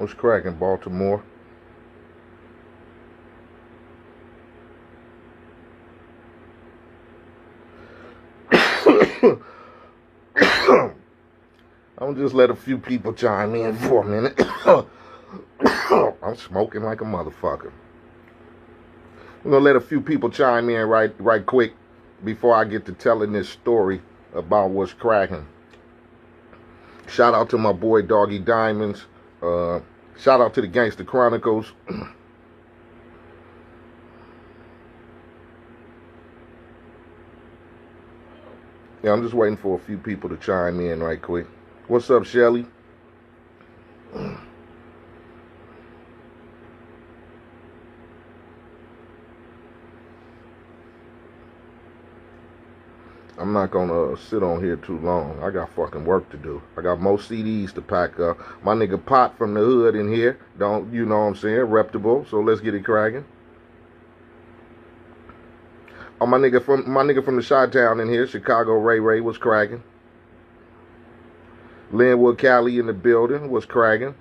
What's cracking, Baltimore? I'm just let a few people chime in for a minute. I'm smoking like a motherfucker. I'm gonna let a few people chime in right quick before I get to telling this story about what's cracking. Shout out to my boy Doggy Diamonds. Shout out to the Gangster Chronicles. Yeah, I'm just waiting for a few people to chime in right quick. What's up, Shelly? I'm not gonna sit on here too long. I got fucking work to do. I got more CDs to pack up. My nigga Pot from the hood in here. Don't, you know what I'm saying? Reputable. So let's get it cracking. Oh, my nigga from the Chi-Town in here. Chicago Ray was cracking. Linwood Cali in the building was cracking.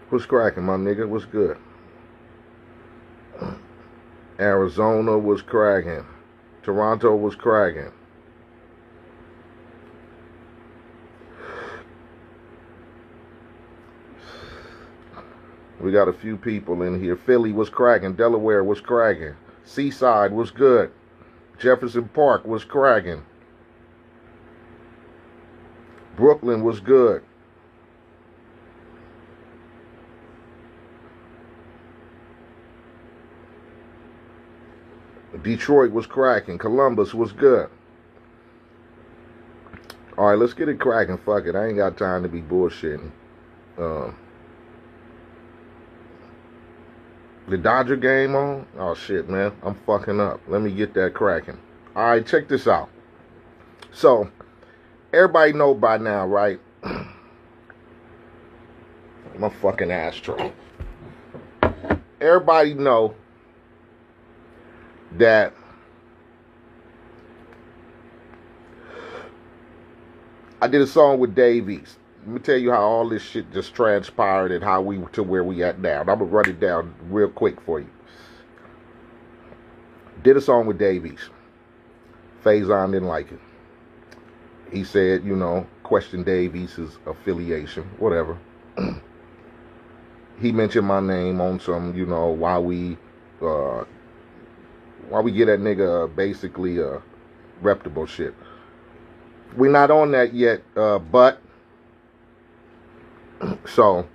What's cracking, my nigga? What's good? Arizona was cracking. Toronto was cracking. We got a few people in here. Philly was cracking. Delaware was cracking. Seaside was good. Jefferson Park was cracking. Brooklyn was good. Detroit was cracking. Columbus was good. All right, let's get it cracking. Fuck it. I ain't got time to be bullshitting. The Dodger game on? Oh, shit, man. I'm fucking up. Let me get that cracking. All right, check this out. So, everybody know by now, right? My fucking ashtray. Everybody know that I did a song with Dave East. Let me tell you how all this shit just transpired and how we to where we at now. I'm gonna run it down real quick for you. Did a song with Dave East. Faizon didn't like it. He said, you know, question Dave East's affiliation, whatever. He mentioned my name on some, you know, why we get that nigga basically reputable shit. We're not on that yet, but so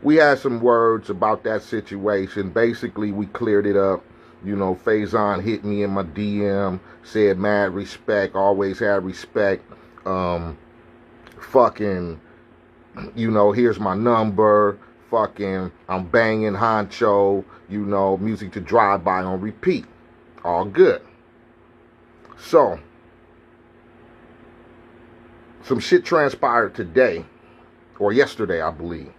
we had some words about that situation. Basically, we cleared it up. You know, Faizon hit me in my DM, said mad respect, always had respect. Fucking, you know, here's my number. Fucking, I'm banging Honcho, you know, music to drive by on repeat. All good. So, some shit transpired today, or yesterday, I believe,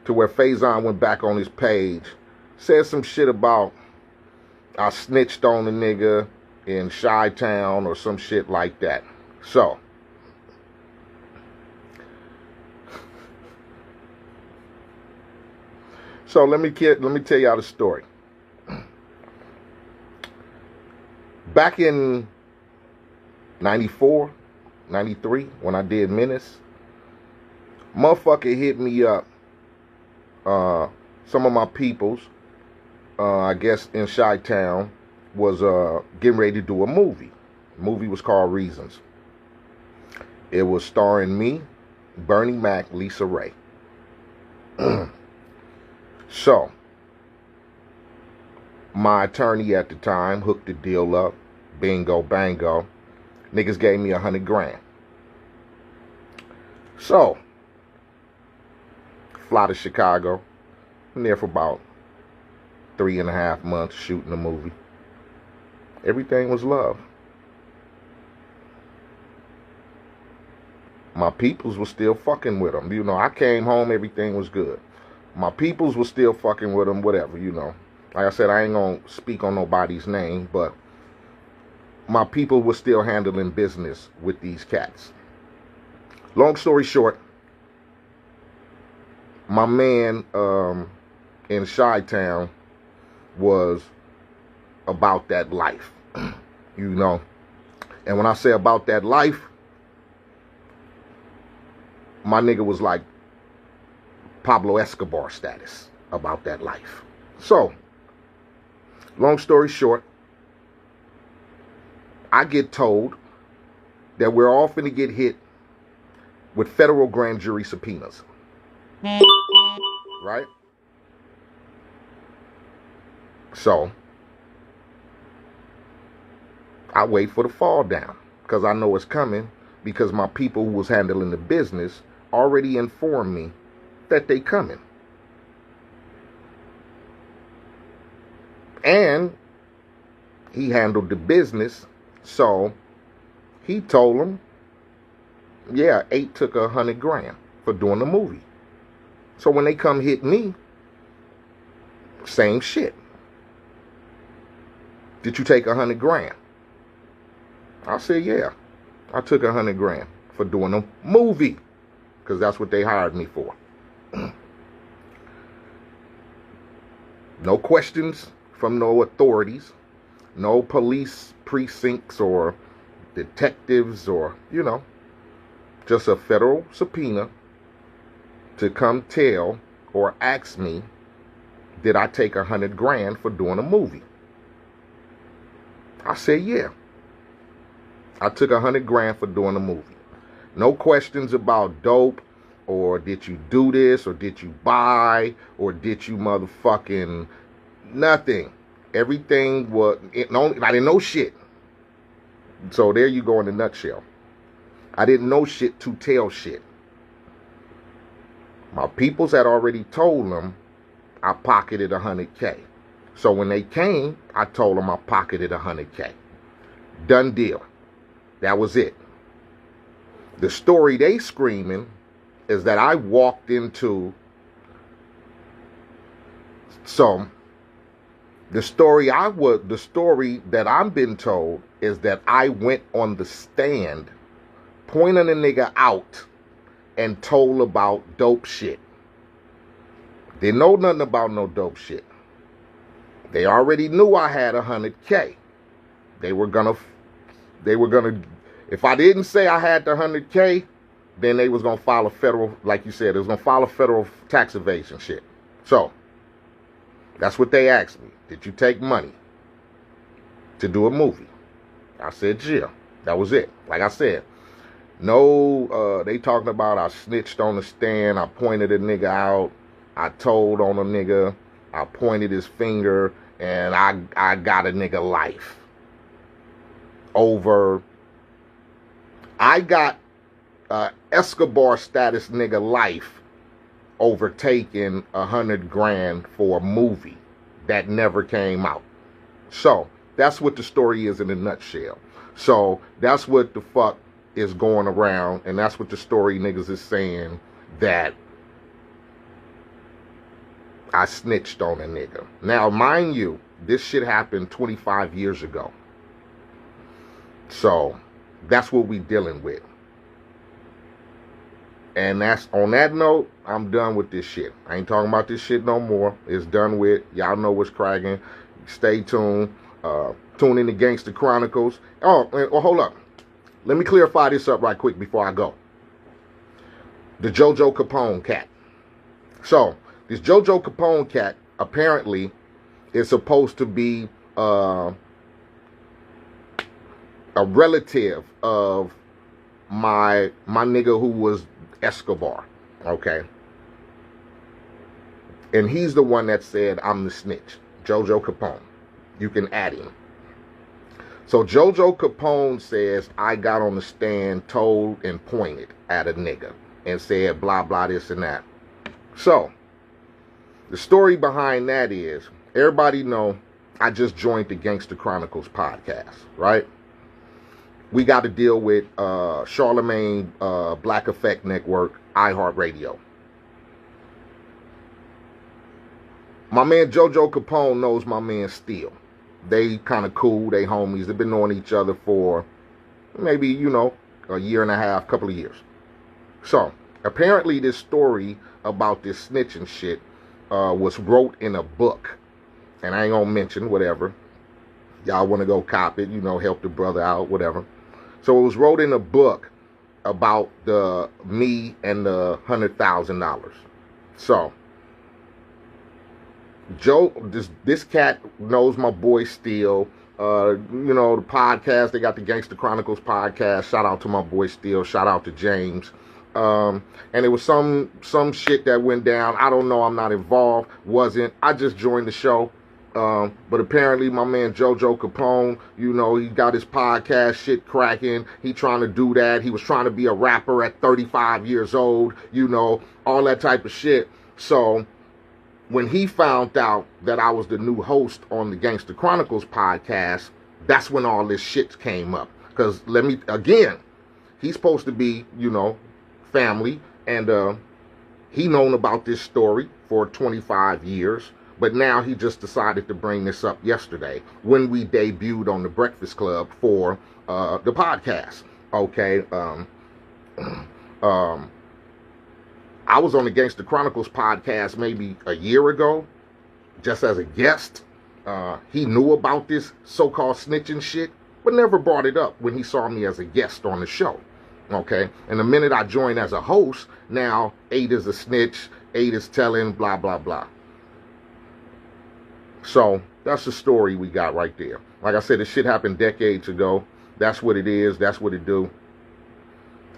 to where Faizon went back on his page, said some shit about I snitched on a nigga in Chi-Town or some shit like that. So, let me tell y'all the story. Back in 94, 93, when I did Menace, motherfucker hit me up. Some of my peoples, I guess in Chi-Town, was getting ready to do a movie. The movie was called Reasons. It was starring me, Bernie Mac, Lisa Ray. So, my attorney at the time hooked the deal up. Bingo, bango. Niggas gave me $100 grand. So, fly to Chicago. I'm there for about 3.5 months shooting the movie. Everything was love. My peoples were still fucking with them. You know, I came home, everything was good. My peoples were still fucking with them, whatever, you know. Like I said, I ain't gonna speak on nobody's name, but my people were still handling business with these cats. Long story short, my man in Chi-Town was about that life, you know. And when I say about that life, my nigga was like Pablo Escobar status about that life. So, long story short, I get told that we're all finna get hit with federal grand jury subpoenas. Right? So, I wait for the fall down because I know it's coming, because my people who was handling the business already informed me that they coming. And he handled the business, so he told him, yeah, Eiht took $100 grand for doing the movie. So when they come hit me, same shit. Did you take $100 grand? I said, yeah, I took $100 grand for doing a movie, because that's what they hired me for. No questions from no authorities, no police precincts or detectives or, you know, just a federal subpoena to come tell or ask me, did I take $100 grand for doing a movie? I said, yeah, I took $100 grand for doing a movie. No questions about dope, or did you do this, or did you buy, or did you motherfucking nothing. Everything was, I didn't know shit. So there you go in a nutshell. I didn't know shit to tell shit. My peoples had already told them I pocketed $100K. So when they came, I told them I pocketed $100K. Done deal. That was it. The story they screaming is that I walked into, so the story that I'm been told is that I went on the stand, pointing a nigga out, and told about dope shit. Didn't know nothing about no dope shit. They already knew I had $100K. They were gonna, if I didn't say I had the $100K, then they was gonna file a federal, like you said, it was gonna file a federal tax evasion shit. So, that's what they asked me. Did you take money to do a movie? I said, yeah. That was it. Like I said, no, they talking about I snitched on the stand, I pointed a nigga out, I told on a nigga, I pointed his finger, and I got a nigga life. I got Escobar status nigga life overtaking $100 grand for a movie that never came out. So that's what the story is in a nutshell. So that's what the fuck is going around, and that's what the story niggas is saying, that I snitched on a nigga. Now, mind you, this shit happened 25 years ago. So that's what we dealing with. And that's, on that note, I'm done with this shit. I ain't talking about this shit no more. It's done with. Y'all know what's cracking. Stay tuned. Tune in to Gangster Chronicles. Oh, well, hold up. Let me clarify this up right quick before I go. The Jojo Capone cat. So, this Jojo Capone cat apparently is supposed to be a relative of my nigga who was Escobar, okay? And he's the one that said I'm the snitch, Jojo Capone. You can add him. So Jojo Capone says I got on the stand, told and pointed at a nigga and said blah blah this and that. So the story behind that is, everybody know I just joined the Gangster Chronicles podcast, right? We got to deal with Charlemagne Black Effect Network, Eiht Radio. My man Jojo Capone knows my man Steele. They kind of cool. They homies. They've been knowing each other for maybe, you know, a year and a half, couple of years. So, apparently this story about this snitching shit was wrote in a book. And I ain't gonna mention whatever. Y'all want to go cop it, you know, help the brother out, whatever. So it was wrote in a book about me and the $100,000. So, this cat knows my boy Steele. You know, the podcast, they got the Gangster Chronicles podcast. Shout out to my boy Steele. Shout out to James. And it was some shit that went down. I don't know. I'm not involved. Wasn't. I just joined the show. But apparently my man Jojo Capone, you know, he got his podcast shit cracking. He trying to do that. He was trying to be a rapper at 35 years old, you know, all that type of shit. So when he found out that I was the new host on the Gangster Chronicles podcast, that's when all this shit came up. Because again, he's supposed to be, you know, family. And he known about this story for 25 years. But now he just decided to bring this up yesterday when we debuted on the Breakfast Club for the podcast. Okay. I was on the Gangster Chronicles podcast maybe a year ago, just as a guest. He knew about this so-called snitching shit, but never brought it up when he saw me as a guest on the show. Okay. And the minute I joined as a host, now Eiht is a snitch, Eiht is telling, blah, blah, blah. So, that's the story we got right there. Like I said, this shit happened decades ago. That's what it is. That's what it do.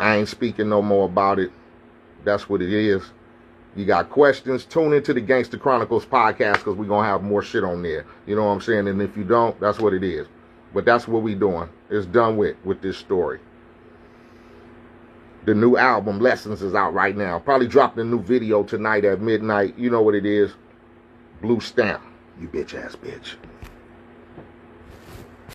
I ain't speaking no more about it. That's what it is. You got questions? Tune into the Gangster Chronicles podcast because we're going to have more shit on there. You know what I'm saying? And if you don't, that's what it is. But that's what we doing. It's done with this story. The new album, Lessons, is out right now. Probably dropping a new video tonight at midnight. You know what it is. Blue Stamp. You bitch ass bitch.